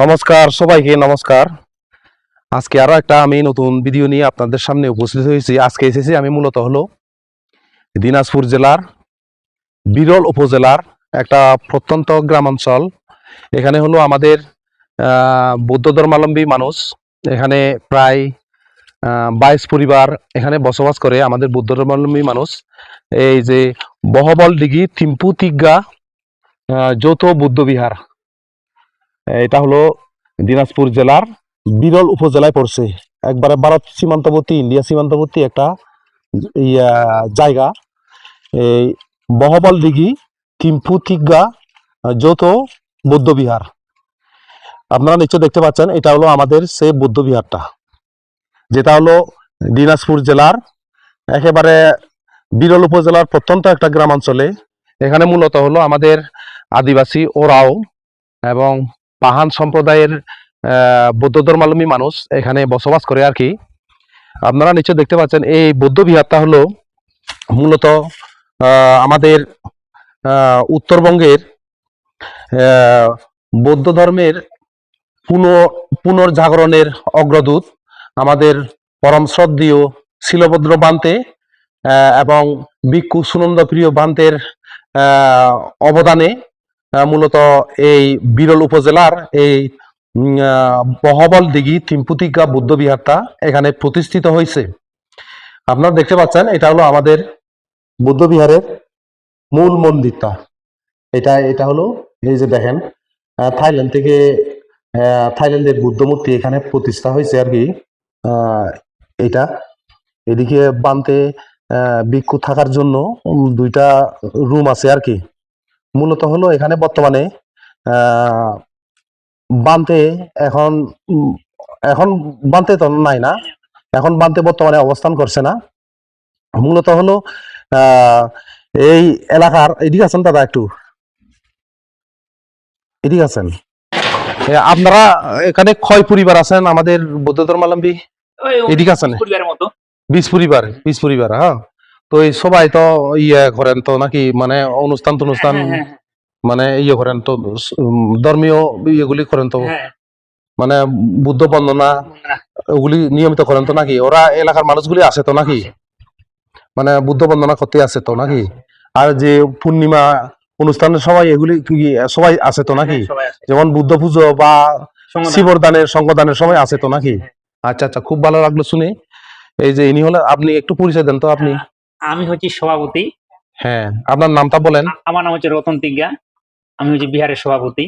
নমস্কার সবাইকে নমস্কার। আজকে আরো একটা আমি নতুন ভিডিও নিয়ে আপনাদের সামনে উপস্থিত হয়েছি। আজকে এসেছি আমি মূলত হলো দিনাজপুর জেলার বিরল উপজেলার একটা প্রত্যন্ত গ্রামাঞ্চল। এখানে হলো আমাদের বৌদ্ধ ধর্মাবলম্বী মানুষ। এখানে প্রায় 22 পরিবার এখানে বসবাস করে আমাদের বৌদ্ধ ধর্মাবলম্বী মানুষ। এই যে বহবল দিঘি থিম্পু তিগা যৌথ বৌদ্ধ বিহার, এটা হলো দিনাজপুর জেলার বিরল উপজেলায় পড়ছে। একবারে ভারত সীমান্তবর্তী, ইন্ডিয়া সীমান্তবর্তী একটা জায়গা। এই বহবল দিঘি থিম্পু তিগা যৌথ বৌদ্ধ বিহার আপনারা নিশ্চয় দেখতে পাচ্ছেন। এটা হলো আমাদের সেই বৌদ্ধ বিহারটা, যেটা হলো দিনাজপুর জেলার একেবারে বিরল উপজেলার প্রত্যন্ত একটা গ্রামাঞ্চলে। এখানে মূলত হলো আমাদের আদিবাসী ওরাও এবং পাহান সম্প্রদায়ের বৌদ্ধ ধর্মাবলম্বী মানুষ এখানে বসবাস করে আর কি। আপনারা নিশ্চয় দেখতে পাচ্ছেন এই বৌদ্ধ বিহারটা হলো মূলত আমাদের উত্তরবঙ্গের বৌদ্ধ ধর্মের পুনর্জাগরণের অগ্রদূত আমাদের পরম শ্রদ্ধেয় শিলভদ্র বান্তে এবং ভিক্ষু সুনন্দ প্রিয় বান্তের অবদানে মূলত এই বিরল উপজেলার এই বহবল দিঘি থিম্পু তিগা বৌদ্ধ বিহারটা এখানে প্রতিষ্ঠিত হয়েছে। আপনারা দেখতে পাচ্ছেন এটা হলো আমাদের বৌদ্ধ বিহারের মূল মন্দিরটা। এটা হলো এই যে দেখেন, থাইল্যান্ড থেকে থাইল্যান্ডের বুদ্ধ মূর্তি এখানে প্রতিষ্ঠা হয়েছে আর কি। এটা এদিকে বান্তে ভিক্ষু থাকার জন্য দুইটা রুম আছে আর কি। মূলত হলো এখানে বর্তমানে বান্তে এখন এখন বান্তে তো নাই না, এখন বান্তে বর্তমানে অবস্থান করছে না। মূলত হলো এই এলাকার এদিকে আছেন দাদা, একটু এদিকে আছেন। আপনারা এখানে কয় পরিবার আছেন আমাদের বৌদ্ধ ধর্মাবলম্বী? এদিকে আছেন 20 পরিবার। হ্যাঁ, তো এই সবাই তো ইয়ে করেন তো নাকি, মানে অনুষ্ঠান টনুষ্ঠান মানে ইয়ে করেন তো, ধর্মীয় ইয়েগুলি করেন তো, মানে বুদ্ধ বন্দনা ওগুলি নিয়মিত করেন তো নাকি? ওরা এলাকার মানুষগুলি আছে তো নাকি, মানে বুদ্ধ বন্দনা করতে আছে তো নাকি? আর যে পূর্ণিমা অনুষ্ঠানের সময় এগুলি সবাই আছে তো নাকি? যেমন বুদ্ধ পুজো বা শিবরদানের সঙ্গদানের সময় আছে তো নাকি? আচ্ছা আচ্ছা, খুব ভালো লাগলো শুনে। এই যে ইনি হলো, আপনি একটু পরিচয় দেন তো। আপনি? আমি হচ্ছি সভাপতি। হ্যাঁ, আপনার নামটা বলেন। আমার নাম হচ্ছে রতন তিগা, আমি হচ্ছি বিহারের সভাপতি।